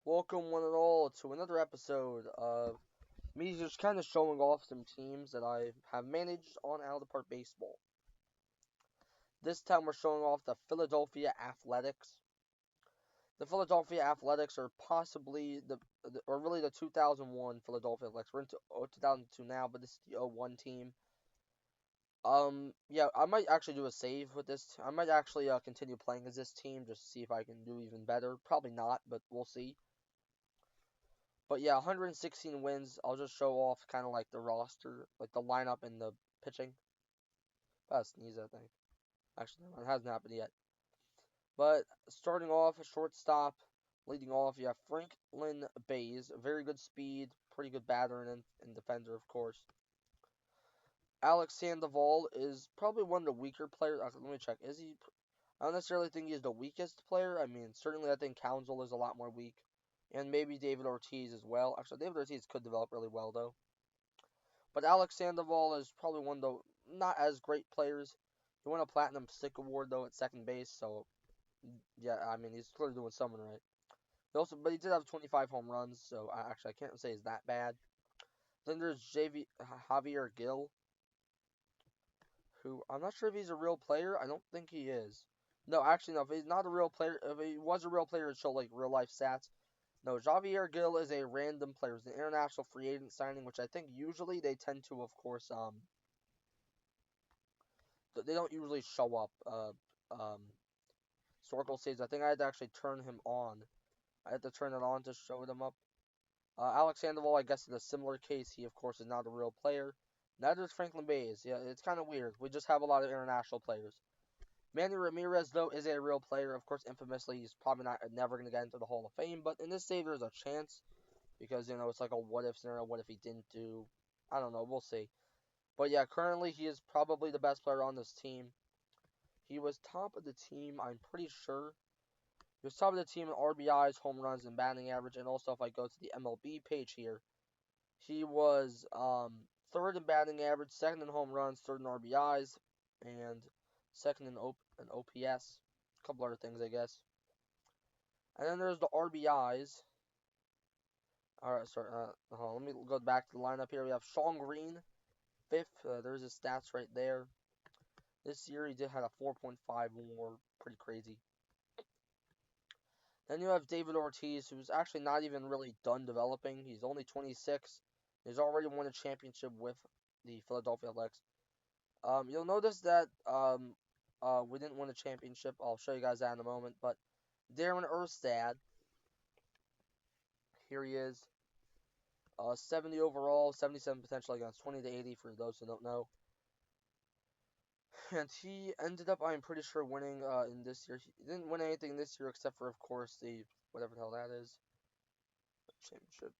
Welcome one and all to another episode of me just kind of showing off some teams that I have managed on Out of the Park Baseball. This time we're showing off the Philadelphia Athletics. The Philadelphia Athletics are possibly or really the 2001 Philadelphia Athletics. We're into 2002 now, but this is the 01 team. Yeah, I might actually do a save with this. I might actually continue playing as this team just to see if I can do even better. Probably not, but we'll see. But yeah, 116 wins. I'll just show off kind of like the roster, like the lineup and the pitching. About to sneeze, I think. Actually, it hasn't happened yet. But starting off, a shortstop, leading off, you have Franklin Bays. Very good speed, pretty good batter and defender, of course. Alex Sandoval is probably one of the weaker players. Let me check. Is he? I don't necessarily think he's the weakest player. I mean, certainly I think Counsell is a lot more weak. And maybe David Ortiz as well. Actually, David Ortiz could develop really well, though. But Alex Sandoval is probably one of the not as great players. He won a Platinum Stick Award, though, at second base. So, yeah, I mean, he's clearly doing something right. But he did have 25 home runs, so actually, I can't say it's that bad. Then there's Javier Gill, who I'm not sure if he's a real player. I don't think he is. No, actually, no. If he's not a real player, if he was a real player, it'd show like real life stats. No, Javier Gill is a random player. It's an international free agent signing, which I think usually they tend to, of course, they don't usually show up. Historical saves. I think I had to actually turn him on. I had to turn it on to show them up. Alex Sandoval, I guess in a similar case, he of course is not a real player. Neither is Franklin Bays. Yeah, it's kind of weird. We just have a lot of international players. Manny Ramirez, though, is a real player. Of course, infamously, he's probably never going to get into the Hall of Fame. But in this save, there's a chance. Because, it's like a what-if scenario. What if he didn't do? I don't know. We'll see. But, yeah, currently, he is probably the best player on this team. He was top of the team, I'm pretty sure. He was top of the team in RBIs, home runs, and batting average. And also, if I go to the MLB page here, he was third in batting average, second in home runs, third in RBIs, and second in OPS. A couple other things, I guess. And then there's the RBIs. Alright, sorry. Let me go back to the lineup here. We have Sean Green, fifth. There's his stats right there. This year he did have a 4.5 WAR. Pretty crazy. Then you have David Ortiz, who's actually not even really done developing. He's only 26. He's already won a championship with the Philadelphia Athletics. You'll notice that we didn't win a championship. I'll show you guys that in a moment. But Darren Erstad, here he is. 70 overall, 77 potential against 20 to 80 for those who don't know. And he ended up, I'm pretty sure, winning in this year. He didn't win anything this year except for, of course, the whatever the hell that is. Championship.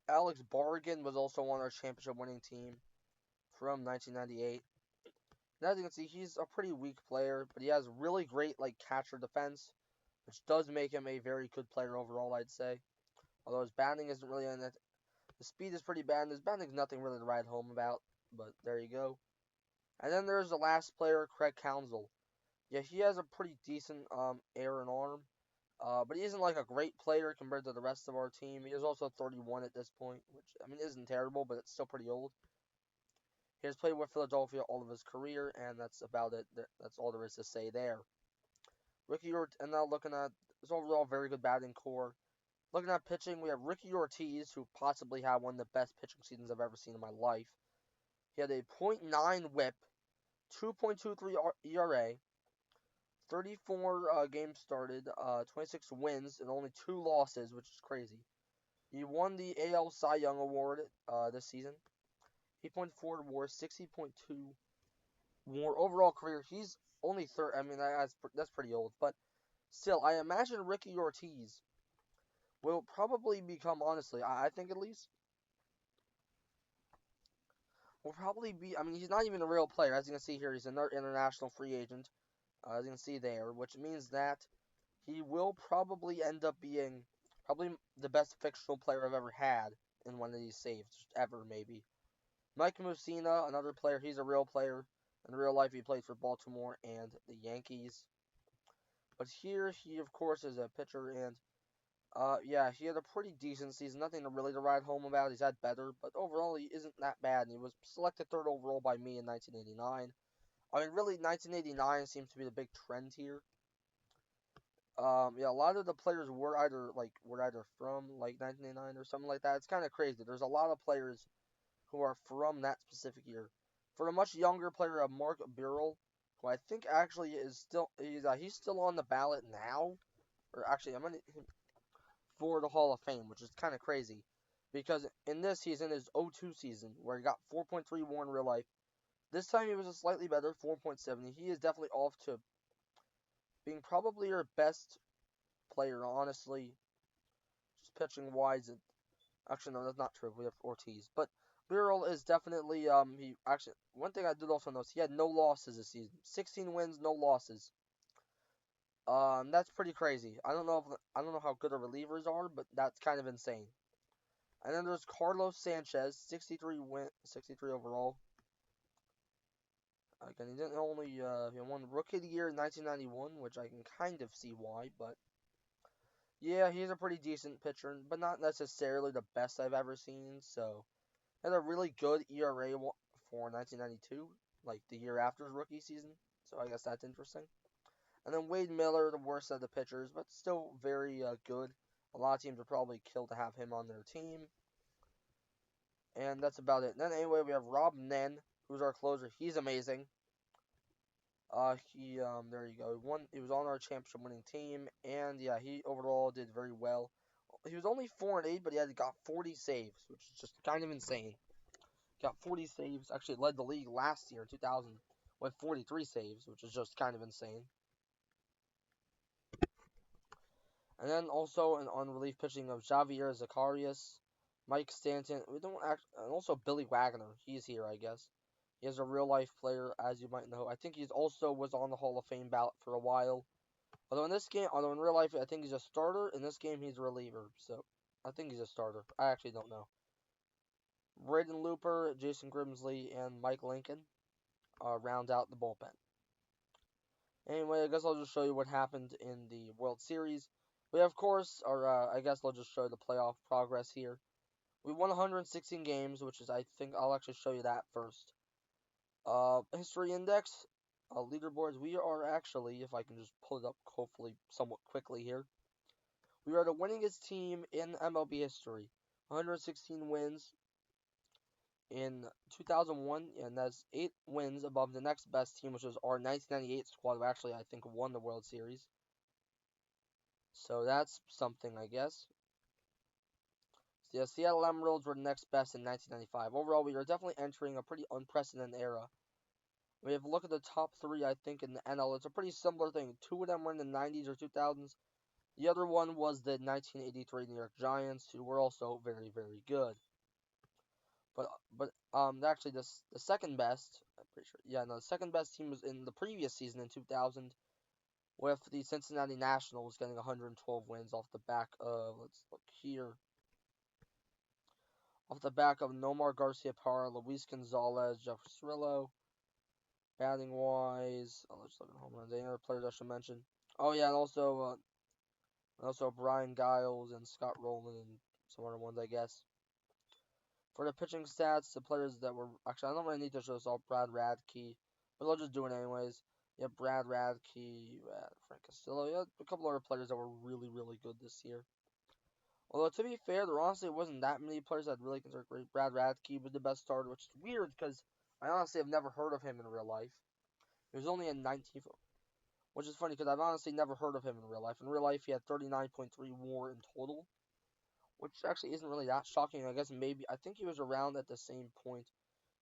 Alex Bargan was also on our championship winning team from 1998. And as you can see, he's a pretty weak player, but he has really great catcher defense, which does make him a very good player overall, I'd say. Although his batting isn't really in it. The speed is pretty bad, and his batting's nothing really to write home about, but there you go. And then there's the last player, Craig Counsell. Yeah, he has a pretty decent air and arm, but he isn't like a great player compared to the rest of our team. He is also 31 at this point, which, I mean, isn't terrible, but it's still pretty old. He has played with Philadelphia all of his career, and that's about it. That's all there is to say there. And now looking at his overall very good batting core. Looking at pitching, we have Ricky Ortiz, who possibly had one of the best pitching seasons I've ever seen in my life. He had a .9 whip, 2.23 ERA, 34 games started, 26 wins, and only 2 losses, which is crazy. He won the AL Cy Young Award this season. 8.4 WAR, 60.2 WAR. Overall career, he's only third. I mean, that's pretty old. But still, I imagine Ricky Ortiz will probably become, honestly, I think at least, will probably be, I mean, he's not even a real player. As you can see here, he's another international free agent, as you can see there, which means that he will probably end up being probably the best fictional player I've ever had in one of these saves, ever, maybe. Mike Mussina, another player, he's a real player. In real life, he played for Baltimore and the Yankees. But here, he, of course, is a pitcher, and Yeah, he had a pretty decent season. Nothing to really to write home about. He's had better, but overall he isn't that bad. And he was selected third overall by me in 1989. I mean, really, 1989 seems to be the big trend here. Yeah, a lot of the players were either from like 1989 or something like that. It's kind of crazy. There's a lot of players who are from that specific year. For a much younger player, Mark Burrell, who I think actually is he's still on the ballot now, or actually I'm gonna for the Hall of Fame, which is kind of crazy, because in this he's in his 02 season where he got 4.3 WAR in real life. This time he was a slightly better 4.70. He is definitely off to being probably your best player, honestly, just pitching wise. Actually, no, that's not true. We have Ortiz, but Burrell is definitely he actually one thing I did also notice he had no losses this season. 16 wins, no losses. That's pretty crazy. I don't know how good the relievers are, but that's kind of insane. And then there's Carlos Sanchez, 63 overall. Again, he didn't only he won Rookie of the Year in 1991, which I can kind of see why, but yeah, he's a pretty decent pitcher, but not necessarily the best I've ever seen. So, had a really good ERA for 1992, like the year after his rookie season. So I guess that's interesting. And then Wade Miller, the worst of the pitchers, but still very good. A lot of teams would probably kill to have him on their team. And that's about it. And then anyway, we have Rob Nen, who's our closer. He's amazing. There you go. He was on our championship winning team, and yeah, he overall did very well. He was only 4-8, but got 40 saves, which is just kind of insane. Got 40 saves. Actually, led the league last year, 2000, with 43 saves, which is just kind of insane. And then also on relief pitching of Javier Zacarias, Mike Stanton. And also Billy Wagner. He's here, I guess. He is a real life player, as you might know. I think he's also was on the Hall of Fame ballot for a while. Although in real life, I think he's a starter. In this game, he's a reliever. So I think he's a starter. I actually don't know. Braden Looper, Jason Grimsley, and Mike Lincoln round out the bullpen. Anyway, I guess I'll just show you what happened in the World Series. We, of course, I guess I'll just show you the playoff progress here. We won 116 games, which is, I think, I'll actually show you that first. History index, leaderboards. We are actually, if I can just pull it up, hopefully, somewhat quickly here. We are the winningest team in MLB history. 116 wins in 2001, and that's 8 wins above the next best team, which was our 1998 squad, who actually, I think, won the World Series. So that's something, I guess. So yeah, Seattle Emeralds were the next best in 1995. Overall, we are definitely entering a pretty unprecedented era. We have a look at the top 3, I think, in the NL. It's a pretty similar thing. 2 of them were in the 90s or 2000s. The other one was the 1983 New York Giants, who were also very, very good. But actually, the second best, I'm pretty sure, yeah, no, the second best team was in the previous season in 2000, with the Cincinnati Nationals getting 112 wins off the back of, let's look here, off the back of Nomar Garcia-Parra, Luis Gonzalez, Jeff Cirillo. Batting wise, let's look at home runs. Any other players I should mention? Oh yeah, and also Brian Giles and Scott Rowland and some other ones, I guess. For the pitching stats, the players that were actually I don't really need to show this all. Brad Radke, but I'll just do it anyways. Yeah, Brad Radke, Frank Castillo. Yeah, a couple other players that were really, really good this year. Although to be fair, there honestly wasn't that many players I'd really consider great. Brad Radke was the best starter, which is weird because I honestly have never heard of him in real life. He was only in 19, which is funny because I've honestly never heard of him in real life. In real life, he had 39.3 WAR in total, which actually isn't really that shocking. I guess I think he was around at the same point.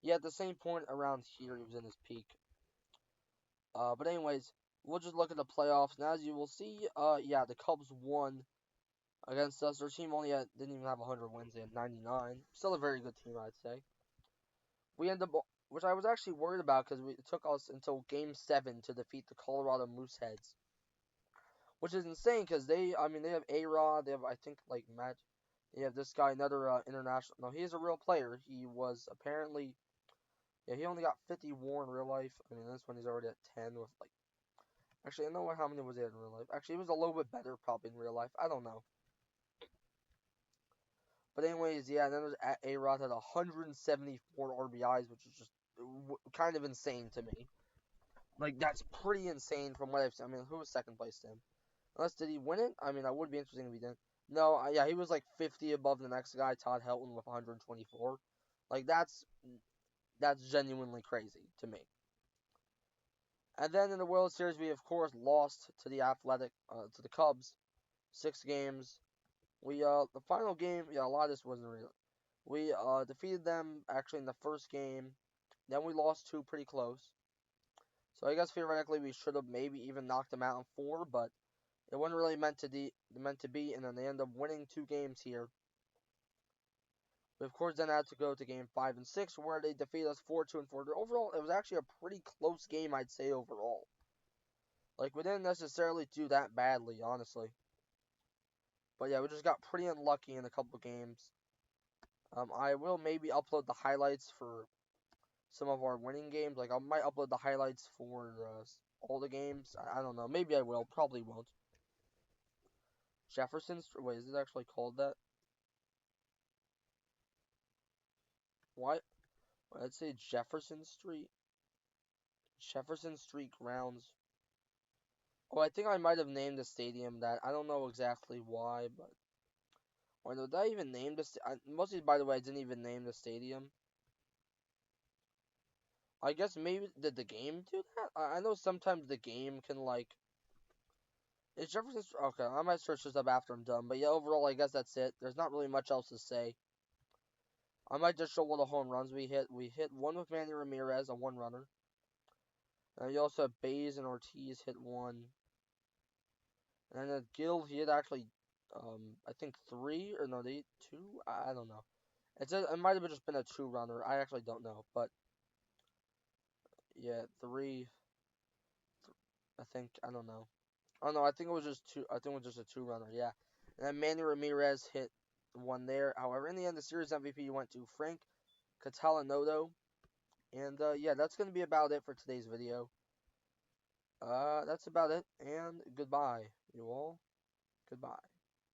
Yeah, at the same point around here, he was in his peak. But anyways, we'll just look at the playoffs, and as you will see, yeah, the Cubs won against us. Their team didn't even have 100 wins; they had 99. Still a very good team, I'd say. We ended up, which I was actually worried about because it took us until Game 7 to defeat the Colorado Mooseheads, which is insane because they have A-Rod, they have, I think, like, Matt, they have this guy, another international, no, he's a real player. He was apparently, yeah, he only got 50 WAR in real life. I mean, this one he's already at 10 with, like, actually, I don't know how many was he in real life. Actually, he was a little bit better probably in real life. I don't know. But anyways, yeah, and then there's A-Rod had 174 RBIs, which is just kind of insane to me. Like, that's pretty insane from what I've seen. I mean, who was second place to him? Unless, did he win it? I mean, that would be interesting if he didn't. No, yeah, he was like 50 above the next guy, Todd Helton, with 124. Like, that's genuinely crazy to me. And then in the World Series, we of course lost to to the Cubs, 6 games. We the final game, yeah, a lot of this wasn't real. We defeated them actually in the first game. Then we lost 2 pretty close. So I guess theoretically we should have maybe even knocked them out in 4, but it wasn't really meant to be. And then they ended up winning 2 games here. We of course then had to go to game 5 and 6 where they defeated us 4-2 and 4-3. Overall, it was actually a pretty close game, I'd say overall. Like we didn't necessarily do that badly, honestly. But yeah, we just got pretty unlucky in a couple games. I will maybe upload the highlights for some of our winning games. Like I might upload the highlights for all the games. I don't know. Maybe I will. Probably won't. Wait, is it actually called that? Why? I'd say Jefferson Street. Jefferson Street grounds. Oh, I think I might have named the stadium that. I don't know exactly why, but. Or did I even name this? Mostly, by the way, I didn't even name the stadium. I guess maybe did the game do that? I know sometimes the game can like. Is Jefferson okay? I might search this up after I'm done, but yeah, overall, I guess that's it. There's not really much else to say. I might just show all the home runs we hit. We hit one with Manny Ramirez, a 1-runner. And you also have Bays and Ortiz hit 1. And then Gill, he hit actually, I think 3 or no, they 2. I don't know. It might have just been a 2-runner. I actually don't know, but yeah, 3. I think I don't know. Oh no, I think it was just 2. I think it was just a 2-runner. Yeah. And then Manny Ramirez hit 1 there. However, in the end, the series MVP went to Frank Catalanoto. And yeah, that's gonna be about it for today's video. That's about it. And goodbye, you all. Goodbye.